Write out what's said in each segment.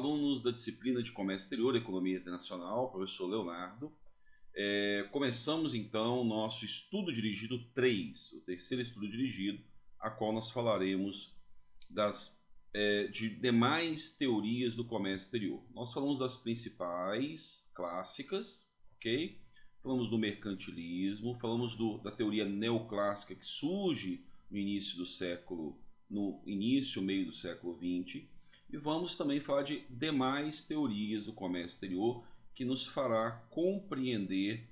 alunos da disciplina de Comércio Exterior e Economia Internacional, professor Leonardo. Começamos então o nosso estudo dirigido 3, o terceiro estudo dirigido, a qual nós falaremos de demais teorias do comércio exterior. Nós falamos das principais, clássicas, ok? Falamos do mercantilismo, falamos da teoria neoclássica que surge no início, meio do século XX, e vamos também falar de demais teorias do comércio exterior que nos fará compreender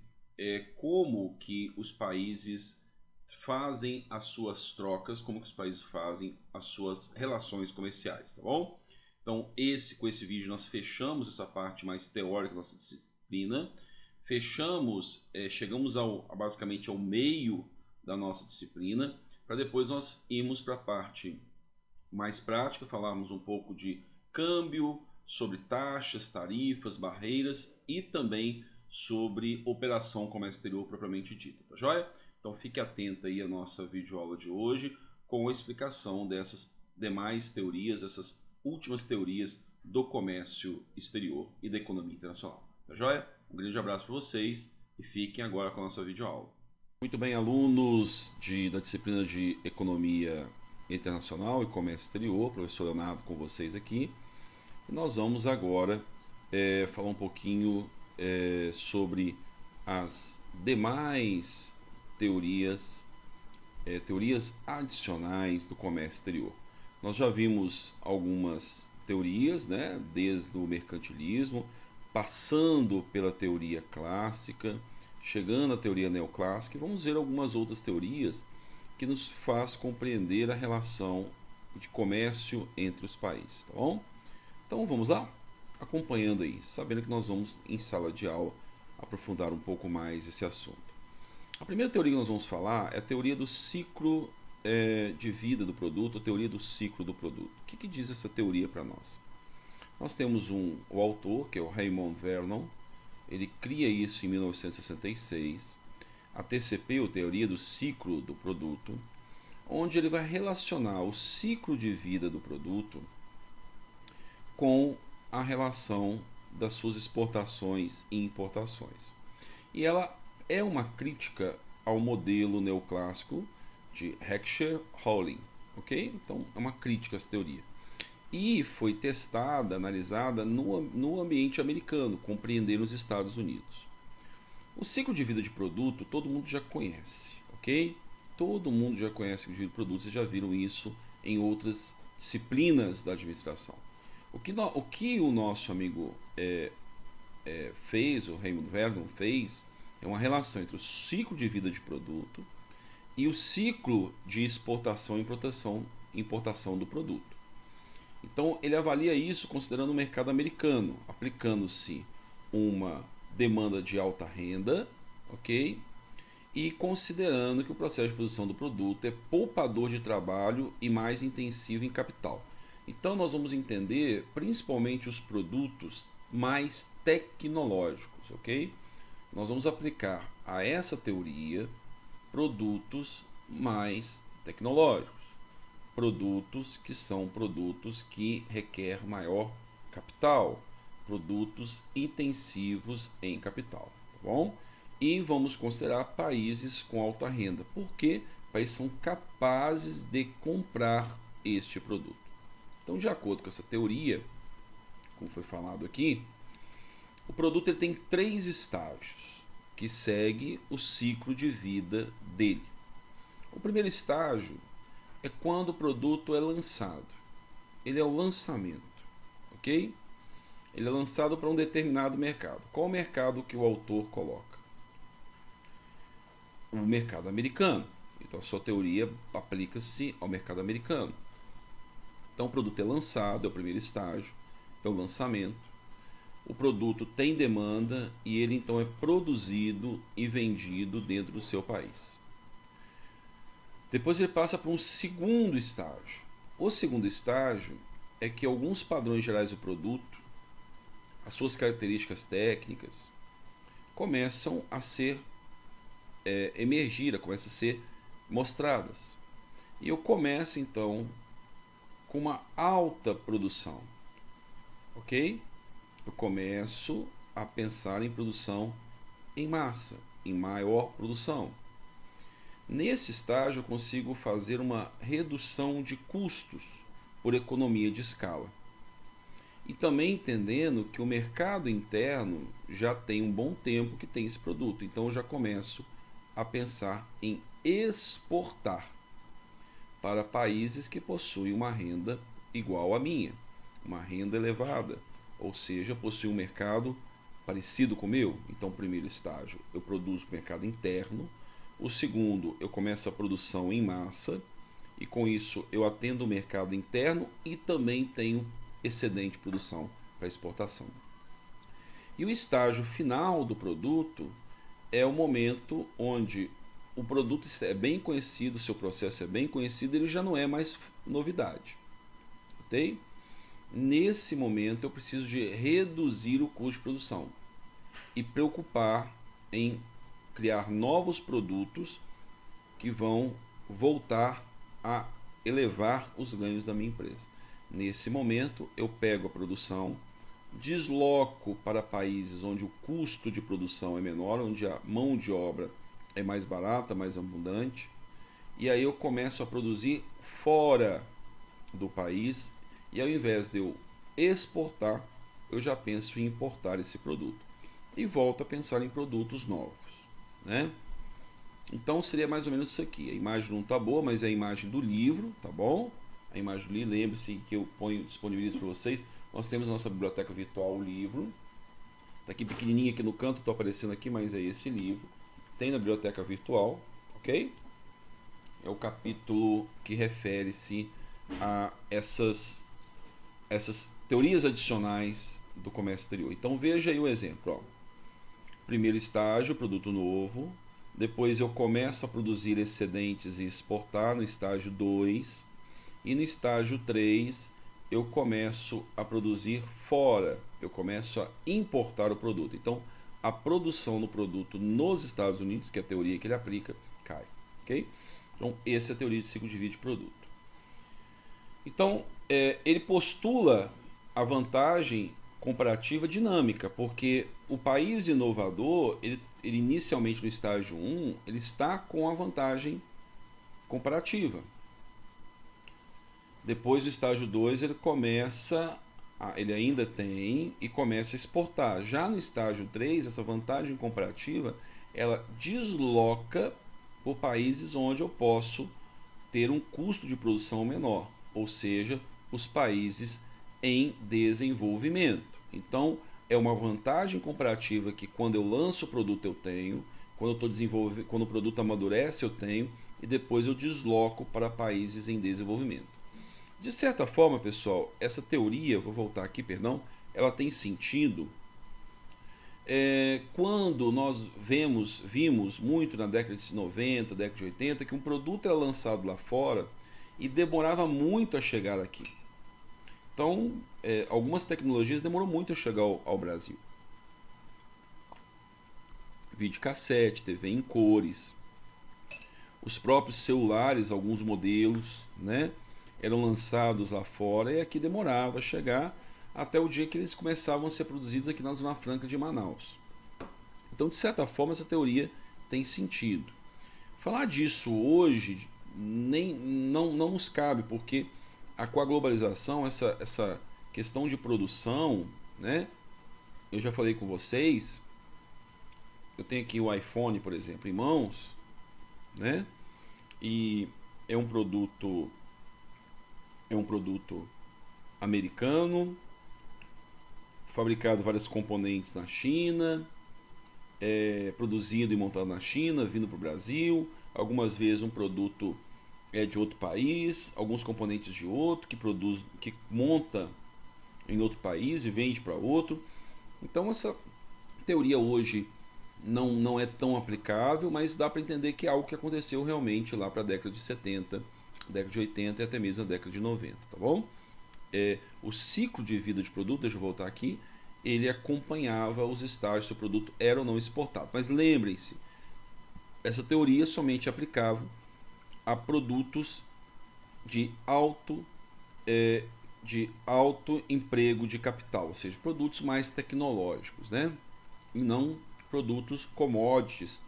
como que os países fazem as suas trocas, como que os países fazem as suas relações comerciais, tá bom? Então, com esse vídeo nós fechamos essa parte mais teórica da nossa disciplina, chegamos basicamente ao meio da nossa disciplina, para depois nós irmos para a parte mais prática, falarmos um pouco de câmbio, sobre taxas, tarifas, barreiras e também sobre operação comércio exterior propriamente dita, tá joia? Então fique atento aí à nossa videoaula de hoje com a explicação dessas demais teorias, essas últimas teorias do comércio exterior e da economia internacional, tá joia? Um grande abraço para vocês e fiquem agora com a nossa videoaula. Muito bem, alunos da disciplina de Economia Internacional e Comércio Exterior, professor Leonardo com vocês aqui. E nós vamos agora falar um pouquinho sobre as demais teorias adicionais do comércio exterior. Nós já vimos algumas teorias, né, desde o mercantilismo, passando pela teoria clássica, chegando à teoria neoclássica, e vamos ver algumas outras teorias que nos faz compreender a relação de comércio entre os países, tá bom? Então vamos lá? Acompanhando aí, sabendo que nós vamos em sala de aula aprofundar um pouco mais esse assunto. A primeira teoria que nós vamos falar é a teoria do ciclo de vida do produto, a teoria do ciclo do produto. O que diz essa teoria para nós? Nós temos o autor, que é o Raymond Vernon, ele cria isso em 1966, a TCP, ou Teoria do Ciclo do Produto, onde ele vai relacionar o ciclo de vida do produto com a relação das suas exportações e importações. E ela é uma crítica ao modelo neoclássico de Heckscher-Holling, ok? Então é uma crítica a essa teoria. E foi testada, analisada no ambiente americano, compreendendo os Estados Unidos. O ciclo de vida de produto todo mundo já conhece, ok? Todo mundo já conhece o ciclo de vida de produto, vocês já viram isso em outras disciplinas da administração. O que o nosso amigo fez, o Raymond Vernon fez, é uma relação entre o ciclo de vida de produto e o ciclo de exportação e importação do produto. Então ele avalia isso considerando o mercado americano, aplicando-se uma demanda de alta renda, ok? E considerando que o processo de produção do produto é poupador de trabalho e mais intensivo em capital. Então nós vamos entender principalmente os produtos mais tecnológicos, ok? Nós vamos aplicar a essa teoria produtos mais tecnológicos, produtos que são produtos que requerem maior capital, produtos intensivos em capital, tá bom? E vamos considerar países com alta renda, porque países são capazes de comprar este produto. Então, de acordo com essa teoria, como foi falado aqui, o produto ele tem 3 estágios que segue o ciclo de vida dele. O primeiro estágio é quando o produto é lançado. Ele é o lançamento, ok? Ele é lançado para um determinado mercado. Qual o mercado que o autor coloca? O mercado americano. Então a sua teoria aplica-se ao mercado americano. Então o produto é lançado, é o primeiro estágio, é o lançamento. O produto tem demanda e ele então é produzido e vendido dentro do seu país. Depois ele passa para um segundo estágio. O segundo estágio é que alguns padrões gerais do produto, as suas características técnicas, começam a ser começam a ser mostradas. E eu começo então com uma alta produção. ok? Eu começo a pensar em produção em massa, em maior produção. Nesse estágio, eu consigo fazer uma redução de custos por economia de escala. E também entendendo que o mercado interno já tem um bom tempo que tem esse produto. Então eu já começo a pensar em exportar para países que possuem uma renda igual à minha, uma renda elevada, ou seja, possuem um mercado parecido com o meu. Então, primeiro estágio, eu produzo para o mercado interno. O segundo, eu começo a produção em massa e com isso eu atendo o mercado interno e também tenho excedente de produção para exportação. E o estágio final do produto é o momento onde o produto é bem conhecido, o seu processo é bem conhecido, ele já não é mais novidade. Ok? Nesse momento eu preciso de reduzir o custo de produção e preocupar em criar novos produtos que vão voltar a elevar os ganhos da minha empresa. Nesse momento eu pego a produção, desloco para países onde o custo de produção é menor, onde a mão de obra é mais barata, mais abundante, e aí eu começo a produzir fora do país, e ao invés de eu exportar, eu já penso em importar esse produto e volto a pensar em produtos novos, né? Então seria mais ou menos isso aqui. A imagem não tá boa, mas é a imagem do livro, tá bom? A imagem do livro, lembre-se que eu disponibilizo para vocês. Nós temos a nossa biblioteca virtual, o livro. Tá aqui pequenininho aqui no canto, tô aparecendo aqui, mas é esse livro. Tem na biblioteca virtual, ok? É o capítulo que refere-se a essas teorias adicionais do comércio exterior. Então veja aí o exemplo. Ó. Primeiro estágio, produto novo. Depois eu começo a produzir excedentes e exportar no estágio 2. E no estágio 3 eu começo a produzir fora. Eu começo a importar o produto. Então a produção do produto nos Estados Unidos, que é a teoria que ele aplica, cai. Ok? Então essa é a teoria de ciclo de vida de produto. Então ele postula a vantagem comparativa dinâmica, porque o país inovador, ele inicialmente no estágio 1, ele está com a vantagem comparativa. Depois do estágio 2 ele começa, ele ainda tem e começa a exportar. Já no estágio 3, essa vantagem comparativa, ela desloca por países onde eu posso ter um custo de produção menor, ou seja, os países em desenvolvimento. Então, é uma vantagem comparativa que quando eu lanço o produto eu tenho, quando eu estou desenvolvendo, quando o produto amadurece eu tenho e depois eu desloco para países em desenvolvimento. De certa forma, pessoal, essa teoria, vou voltar aqui, perdão, ela tem sentido quando nós vimos muito na década de 90, década de 80, que um produto era lançado lá fora e demorava muito a chegar aqui. Então, algumas tecnologias demoram muito a chegar ao Brasil. Videocassete, TV em cores, os próprios celulares, alguns modelos, né, eram lançados lá fora e aqui demorava a chegar até o dia que eles começavam a ser produzidos aqui na Zona Franca de Manaus. Então, de certa forma, essa teoria tem sentido. Falar disso hoje não nos cabe, porque com a globalização, essa questão de produção, né? Eu já falei com vocês, eu tenho aqui o iPhone, por exemplo, em mãos, né? E é um produto americano, fabricado vários componentes na China, produzido e montado na China, vindo para o Brasil, algumas vezes um produto de outro país, alguns componentes de outro, que monta em outro país e vende para outro. Então essa teoria hoje não é tão aplicável, mas dá para entender que é algo que aconteceu realmente lá para a década de 70, década de 80 e até mesmo a década de 90, tá bom? O ciclo de vida de produto, deixa eu voltar aqui, ele acompanhava os estágios se o produto era ou não exportado. Mas lembrem-se, essa teoria somente é aplicável a produtos de alto de alto emprego de capital, ou seja, produtos mais tecnológicos, né? E não produtos commodities,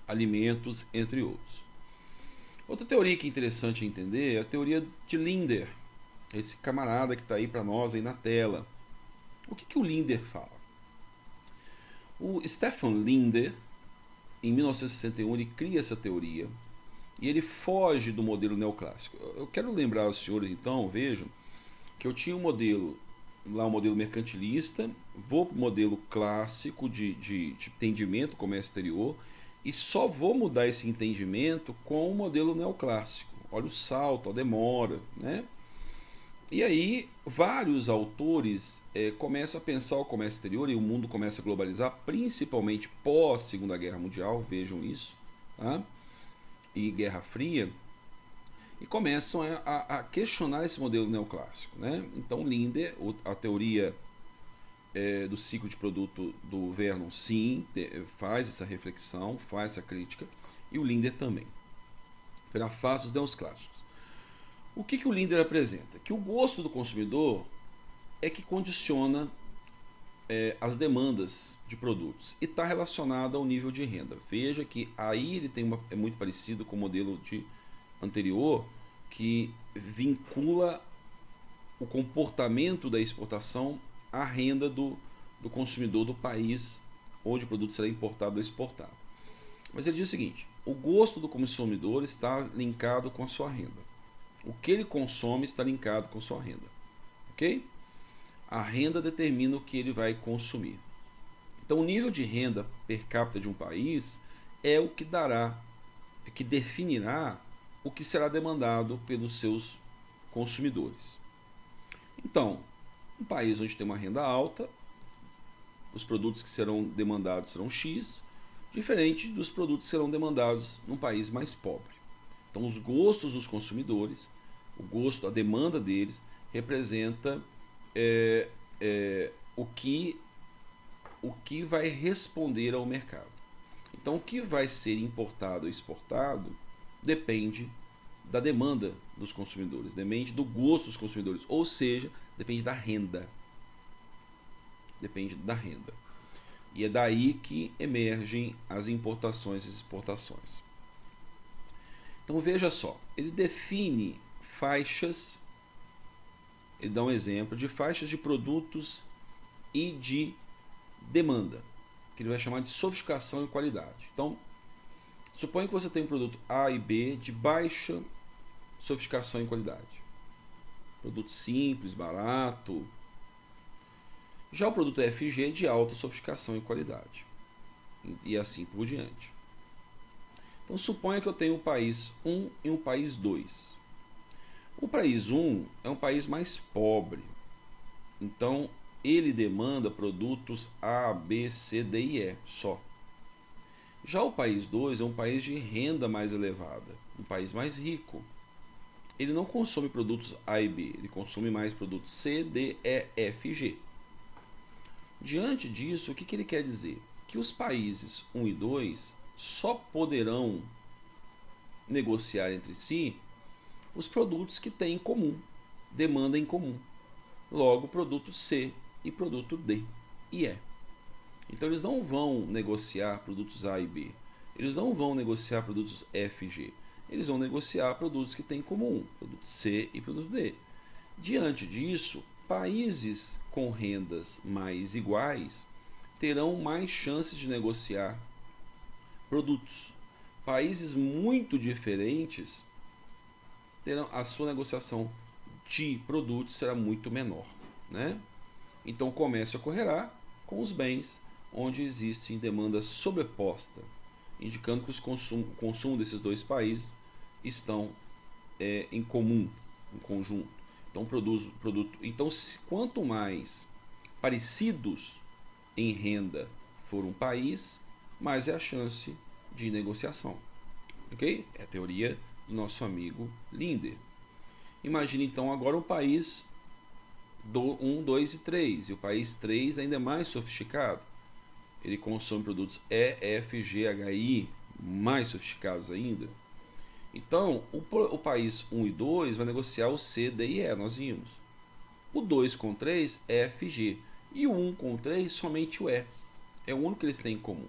alimentos, entre outros. Outra teoria que é interessante entender é a teoria de Linder, esse camarada que está aí para nós aí na tela. O que o Linder fala? O Stefan Linder, em 1961, ele cria essa teoria e ele foge do modelo neoclássico. Eu quero lembrar aos senhores, então, vejam, que eu tinha um modelo, lá um modelo mercantilista, vou para o modelo clássico de entendimento comércio exterior e só vou mudar esse entendimento com o modelo neoclássico. Olha o salto, a demora, né? E aí, vários autores começam a pensar o comércio exterior e o mundo começa a globalizar, principalmente pós Segunda Guerra Mundial, vejam isso, tá? E Guerra Fria, e começam a questionar esse modelo neoclássico, né? Então, Linder, a teoria do ciclo de produto do Vernon, sim, faz essa reflexão, faz essa crítica, e o Linder também. Prefácio dos neoclássicos. O que o Linder apresenta? Que o gosto do consumidor é que condiciona as demandas de produtos e está relacionado ao nível de renda. Veja que aí ele é muito parecido com o modelo anterior, que vincula o comportamento da exportação à renda do consumidor do país onde o produto será importado ou exportado. Mas ele diz o seguinte: o gosto do consumidor está linkado com a sua renda. O que ele consome está linkado com sua renda. Ok? A renda determina o que ele vai consumir. Então, o nível de renda per capita de um país é o que que definirá o que será demandado pelos seus consumidores. Então, um país onde tem uma renda alta, os produtos que serão demandados serão X, diferente dos produtos que serão demandados num país mais pobre. Então, os gostos dos consumidores, a demanda deles, representa o que vai responder ao mercado. Então, o que vai ser importado ou exportado depende da demanda dos consumidores, depende do gosto dos consumidores, ou seja, depende da renda. Depende da renda. E é daí que emergem as importações e exportações. Então veja só, ele define faixas, ele dá um exemplo de faixas de produtos e de demanda, que ele vai chamar de sofisticação e qualidade. Então, suponha que você tem um produto A e B de baixa sofisticação e qualidade. Produto simples, barato. Já o produto F e G de alta sofisticação e qualidade. E assim por diante. Então suponha que eu tenho o país 1 e o país 2. O país 1 é um país mais pobre. Então ele demanda produtos A, B, C, D e E só. Já o país 2 é um país de renda mais elevada, um país mais rico. Ele não consome produtos A e B, ele consome mais produtos C, D, E, F e G. Diante disso, o que ele quer dizer? Que os países 1 e 2 só poderão negociar entre si os produtos que têm em comum, demanda em comum. Logo, produto C e produto D e E. Então, eles não vão negociar produtos A e B. Eles não vão negociar produtos F e G. Eles vão negociar produtos que têm em comum, produto C e produto D. Diante disso, países com rendas mais iguais terão mais chances de negociar produtos. Países muito diferentes terão a sua negociação de produtos será muito menor, né? Então o comércio ocorrerá com os bens onde existe demanda sobreposta, indicando que o consumo desses dois países estão em comum, em conjunto. Então produto. Então, quanto mais parecidos em renda for um país, mais é a chance de negociação. Ok? É a teoria do nosso amigo Linder. Imagine então agora o país 1, 2 e 3. E o país 3 ainda é mais sofisticado. Ele consome produtos E, F, G, H, I, mais sofisticados ainda. Então, o país 1 e 2 vai negociar o C, D e E, nós vimos. O 2 com 3 é FG. E o 1 com 3 somente o E. É o único que eles têm em comum.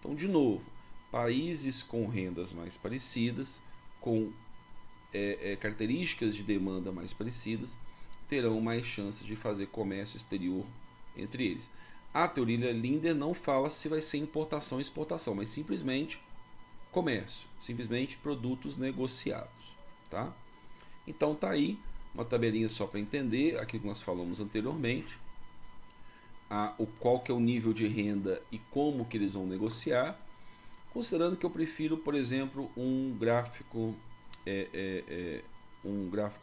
Então, de novo, países com rendas mais parecidas, com características de demanda mais parecidas, terão mais chances de fazer comércio exterior entre eles. A teoria Linder não fala se vai ser importação ou exportação, mas simplesmente comércio, simplesmente produtos negociados, tá? Então tá aí uma tabelinha só para entender aquilo que nós falamos anteriormente, qual que é o nível de renda e como que eles vão negociar, considerando que eu prefiro, por exemplo, um gráfico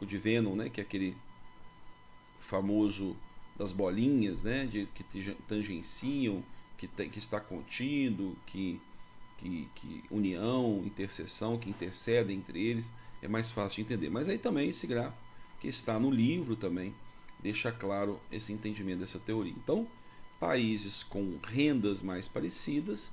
de Venom, né, que é aquele famoso das bolinhas, né, que tangenciam, que está contido, que união, interseção, que intercedem entre eles, é mais fácil de entender. Mas aí também esse gráfico, que está no livro também, deixa claro esse entendimento dessa teoria. Então, países com rendas mais parecidas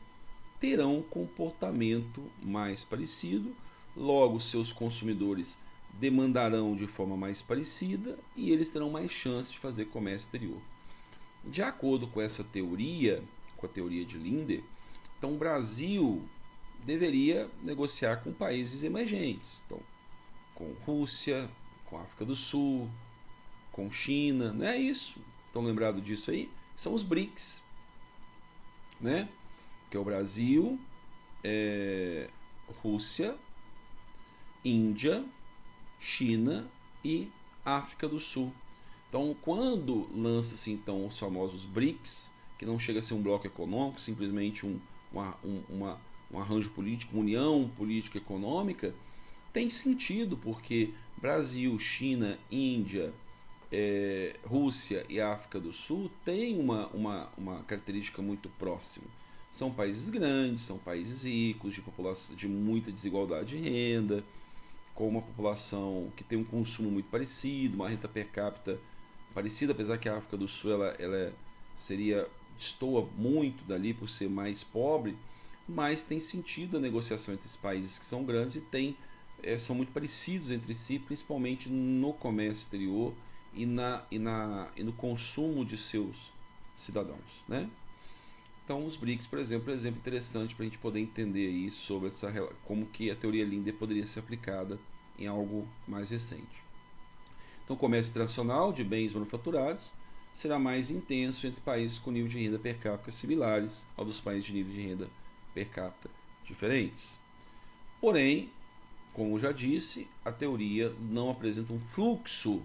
terão um comportamento mais parecido, logo seus consumidores demandarão de forma mais parecida e eles terão mais chance de fazer comércio exterior. De acordo com essa teoria, com a teoria de Linder, então o Brasil deveria negociar com países emergentes, então com Rússia, com África do Sul, com China, não é isso? Estão lembrados disso aí? São os BRICS, né? Que é o Brasil, Rússia, Índia, China e África do Sul. Então, quando lança-se então os famosos BRICS, que não chega a ser um bloco econômico, simplesmente um arranjo político, uma união política econômica, tem sentido, porque Brasil, China, Índia, Rússia e África do Sul têm uma característica muito próxima. São países grandes, são países ricos, de muita desigualdade de renda, com uma população que tem um consumo muito parecido, uma renda per capita parecida, apesar que a África do Sul ela destoa muito dali por ser mais pobre, mas tem sentido a negociação entre esses países que são grandes e são muito parecidos entre si, principalmente no comércio exterior e no consumo de seus cidadãos, né? Então, os BRICS, por exemplo, é um exemplo interessante para a gente poder entender aí sobre como que a teoria Linder poderia ser aplicada em algo mais recente. Então, o comércio internacional de bens manufaturados será mais intenso entre países com nível de renda per capita similares ao dos países de nível de renda per capita diferentes. Porém, como já disse, a teoria não apresenta um fluxo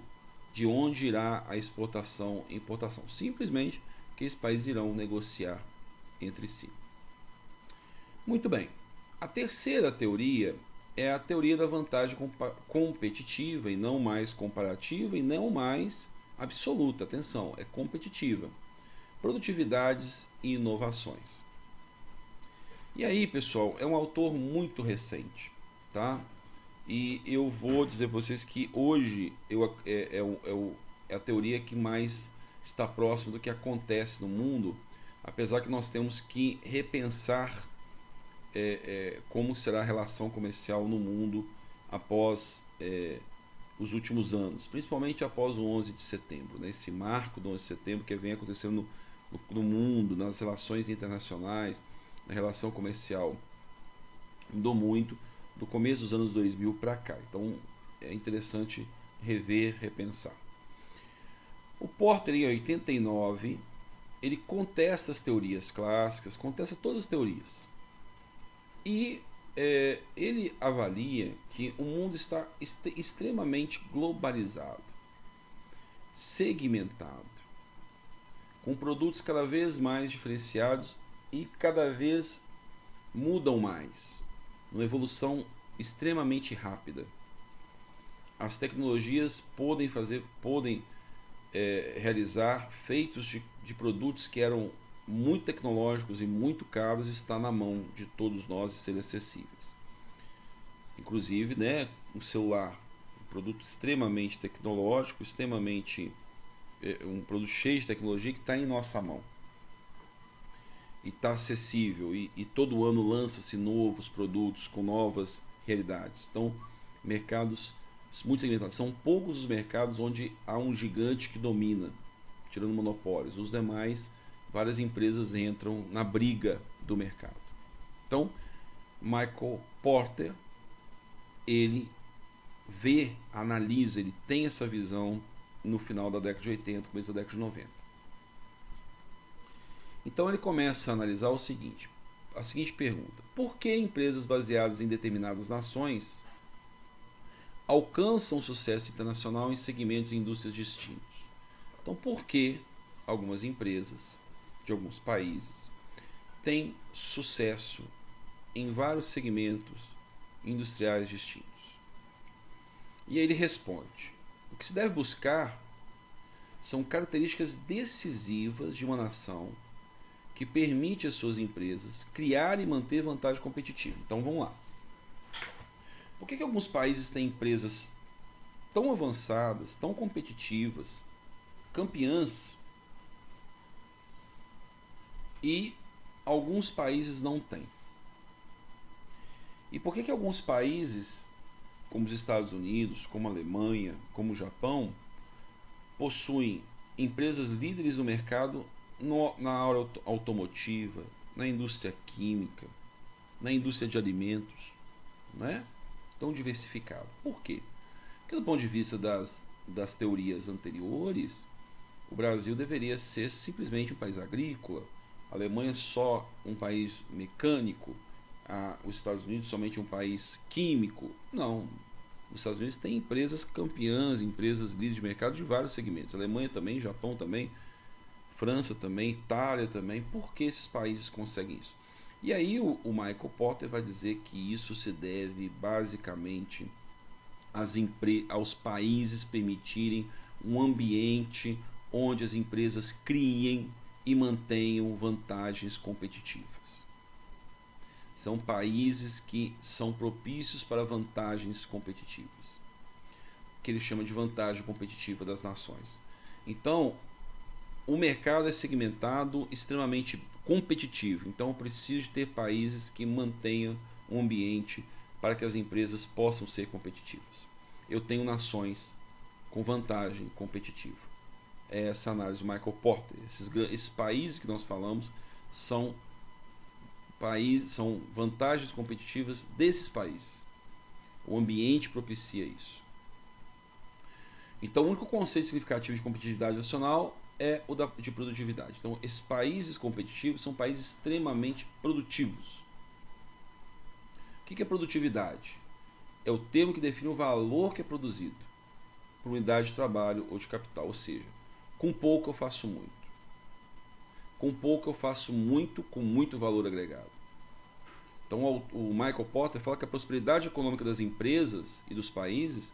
de onde irá a exportação e importação. Simplesmente que esses países irão negociar entre si. Muito bem. A terceira teoria é a teoria da vantagem competitiva e não mais comparativa e não mais absoluta. Atenção, é competitiva. Produtividades e inovações. E aí, pessoal, é um autor muito recente, tá? E eu vou dizer para vocês que hoje é a teoria que mais está próxima do que acontece no mundo, apesar que nós temos que repensar como será a relação comercial no mundo após os últimos anos, principalmente após o 11 de setembro, né? Esse marco do 11 de setembro que vem acontecendo no mundo, nas relações internacionais, na relação comercial, mudou muito do começo dos anos 2000 para cá. Então é interessante rever, repensar. O Porter, em 89, ele contesta as teorias clássicas, contesta todas as teorias. E ele avalia que o mundo está extremamente globalizado, segmentado, com produtos cada vez mais diferenciados e cada vez mudam mais, uma evolução extremamente rápida. As tecnologias podem realizar feitos de produtos que eram muito tecnológicos e muito caros, está na mão de todos nós e serem acessíveis. Inclusive, né, um celular, um produto extremamente tecnológico, um produto cheio de tecnologia que está em nossa mão e está acessível, e todo ano lança-se novos produtos com novas realidades. Então, mercados muito segmentados. São poucos os mercados onde há um gigante que domina, tirando monopólios. Os demais, várias empresas entram na briga do mercado. Então, Michael Porter, ele analisa, ele tem essa visão no final da década de 80, começo da década de 90. Então ele começa a analisar a seguinte pergunta: por que empresas baseadas em determinadas nações alcançam sucesso internacional em segmentos e indústrias distintos? Então, por que algumas empresas de alguns países têm sucesso em vários segmentos industriais distintos? E aí ele responde: o que se deve buscar são características decisivas de uma nação que permite às suas empresas criar e manter vantagem competitiva. Então vamos lá. Por que alguns países têm empresas tão avançadas, tão competitivas, campeãs, e alguns países não têm? E por que alguns países, como os Estados Unidos, como a Alemanha, como o Japão, possuem empresas líderes no mercado na área automotiva, na indústria química, na indústria de alimentos, né? Tão diversificado? Por quê? Porque do ponto de vista das teorias anteriores, o Brasil deveria ser simplesmente um país agrícola, a Alemanha só um país mecânico, os Estados Unidos somente um país químico. Não. Os Estados Unidos têm empresas campeãs, empresas líderes de mercado de vários segmentos. A Alemanha também, Japão também, França também, Itália também. Por que esses países conseguem isso? E aí o Michael Porter vai dizer que isso se deve basicamente aos países permitirem um ambiente onde as empresas criem e mantenham vantagens competitivas. São países que são propícios para vantagens competitivas, que ele chama de vantagem competitiva das nações. Então, o mercado é segmentado, extremamente competitivo. Então, eu preciso ter países que mantenham um ambiente para que as empresas possam ser competitivas. Eu tenho nações com vantagem competitiva. É essa análise de Michael Porter. Esses países que nós falamos são vantagens competitivas desses países. O ambiente propicia isso. Então, o único conceito significativo de competitividade nacional é o de produtividade. Então, esses países competitivos são países extremamente produtivos. O que é produtividade? É o termo que define o valor que é produzido por unidade de trabalho ou de capital. Ou seja, com pouco eu faço muito. Com pouco eu faço muito com muito valor agregado. Então, o Michael Porter fala que a prosperidade econômica das empresas e dos países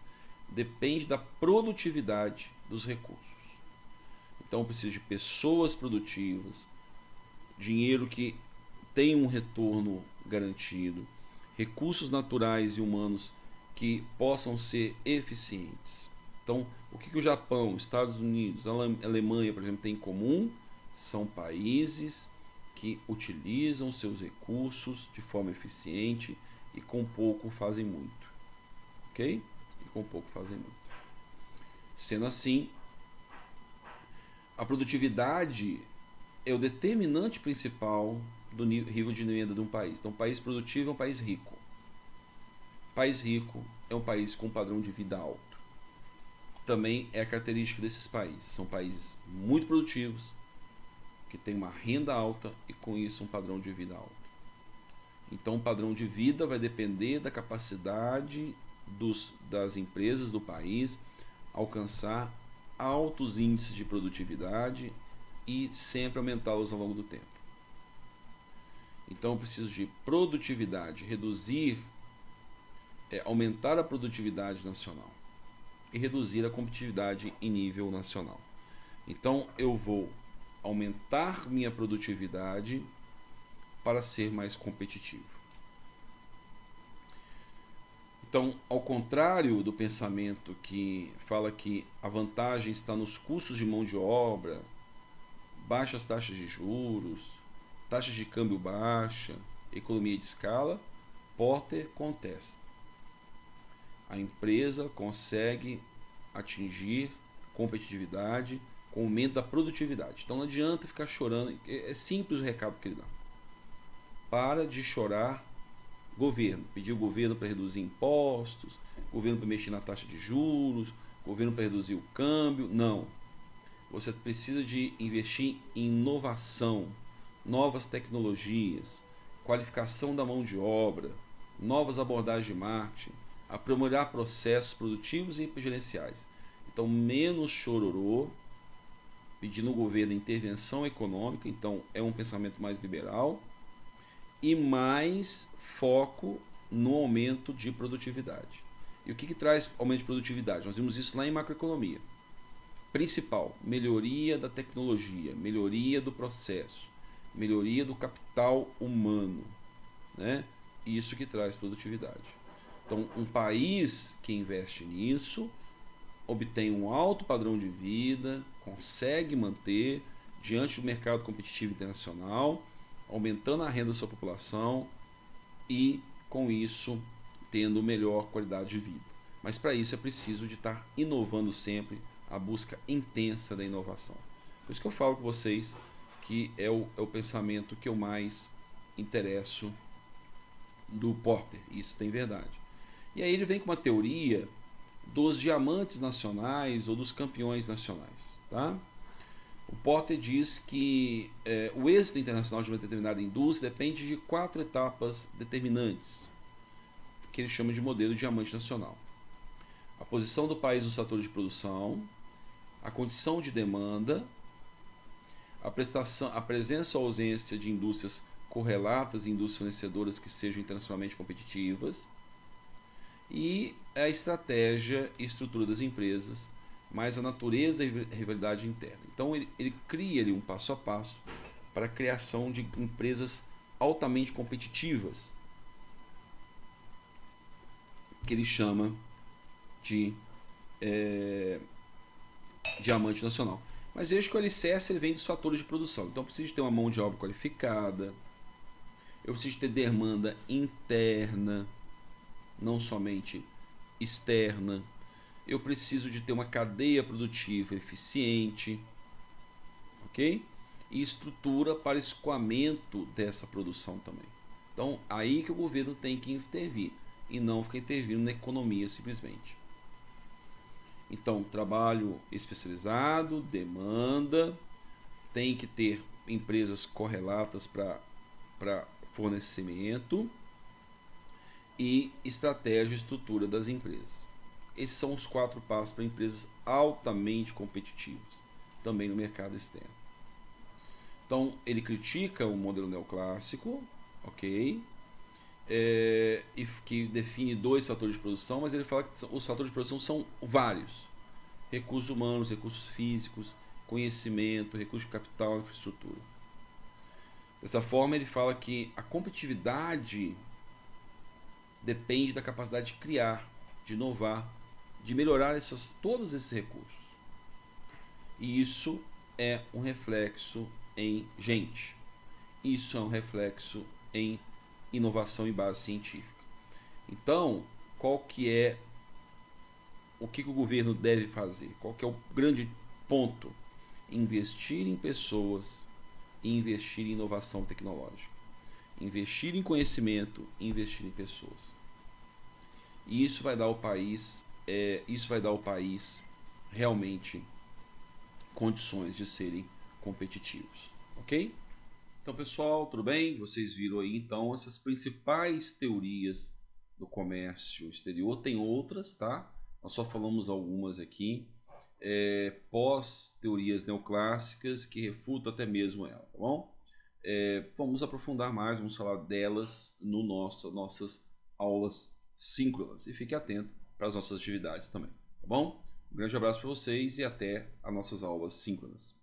depende da produtividade dos recursos. Então, eu preciso de pessoas produtivas, dinheiro que tem um retorno garantido, recursos naturais e humanos que possam ser eficientes. Então, o que o Japão, Estados Unidos, a Alemanha, por exemplo, têm em comum? São países que utilizam seus recursos de forma eficiente e com pouco fazem muito. Ok? E com pouco fazem muito. Sendo assim, a produtividade é o determinante principal do nível de renda de um país. Então, um país produtivo é um país rico. País rico é um país com um padrão de vida alto. Também é a característica desses países. São países muito produtivos, que têm uma renda alta e com isso um padrão de vida alto. Então, o padrão de vida vai depender da capacidade das empresas do país alcançar altos índices de produtividade e sempre aumentá-los ao longo do tempo. Então, eu preciso de produtividade, aumentar a produtividade nacional e reduzir a competitividade em nível nacional. Então, eu vou aumentar minha produtividade para ser mais competitivo. Então, ao contrário do pensamento que fala que a vantagem está nos custos de mão de obra, baixas taxas de juros, taxas de câmbio baixa, economia de escala, Porter contesta. A empresa consegue atingir competitividade com o aumento da produtividade. Então não adianta ficar chorando. É simples o recado que ele dá. Para de chorar governo. Pedir o governo para reduzir impostos, governo para mexer na taxa de juros, governo para reduzir o câmbio. Não. Você precisa de investir em inovação, novas tecnologias, qualificação da mão de obra, novas abordagens de marketing, aprimorar processos produtivos e gerenciais. Então, menos chororô, pedindo ao governo intervenção econômica, então é um pensamento mais liberal, e mais foco no aumento de produtividade. E o que traz aumento de produtividade? Nós vimos isso lá em macroeconomia. Principal, melhoria da tecnologia, melhoria do processo, melhoria do capital humano, né? Isso que traz produtividade. Então, um país que investe nisso obtém um alto padrão de vida, consegue manter diante do mercado competitivo internacional, aumentando a renda da sua população e, com isso, tendo melhor qualidade de vida. Mas para isso é preciso de estar inovando sempre, a busca intensa da inovação. Por isso que eu falo com vocês que é o pensamento que eu mais interesso do Porter. Isso tem verdade. E aí ele vem com uma teoria dos diamantes nacionais ou dos campeões nacionais. Tá? O Porter diz que o êxito internacional de uma determinada indústria depende de 4 etapas determinantes, que ele chama de modelo diamante nacional. A posição do país nos fatores de produção, a condição de demanda, a presença ou ausência de indústrias correlatas e indústrias fornecedoras que sejam internacionalmente competitivas, e a estratégia e estrutura das empresas, mais a natureza da rivalidade interna. Então ele cria ali um passo a passo para a criação de empresas altamente competitivas, que ele chama de diamante nacional. Mas veja que o alicerce ele vem dos fatores de produção. Então eu preciso ter uma mão de obra qualificada, eu preciso ter demanda interna, não somente externa. Eu preciso de ter uma cadeia produtiva eficiente, ok? E estrutura para escoamento dessa produção também. Então aí que o governo tem que intervir e não ficar intervindo na economia simplesmente. Então, trabalho especializado, demanda, tem que ter empresas correlatas para fornecimento e estratégia e estrutura das empresas. Esses são os 4 passos para empresas altamente competitivas, também no mercado externo. Então, ele critica o modelo neoclássico, ok? E que define 2 fatores de produção, mas ele fala que os fatores de produção são vários: recursos humanos, recursos físicos, conhecimento, recursos de capital, infraestrutura. Dessa forma, ele fala que a competitividade depende da capacidade de criar, de inovar, de melhorar todos esses recursos. E isso é um reflexo em gente. Isso é um reflexo em inovação e base científica. Então, o que o governo deve fazer? Qual que é o grande ponto? Investir em pessoas e investir em inovação tecnológica. Investir em conhecimento e investir em pessoas. E isso vai dar ao país, realmente condições de serem competitivos, ok? Então, pessoal, tudo bem? Vocês viram aí então essas principais teorias do comércio exterior. Tem outras, tá? Nós só falamos algumas aqui, pós teorias neoclássicas que refutam até mesmo ela, tá bom? Vamos aprofundar mais, vamos falar delas no nossas aulas síncronas. E fique atento para as nossas atividades também, tá bom? Um grande abraço para vocês e até as nossas aulas síncronas.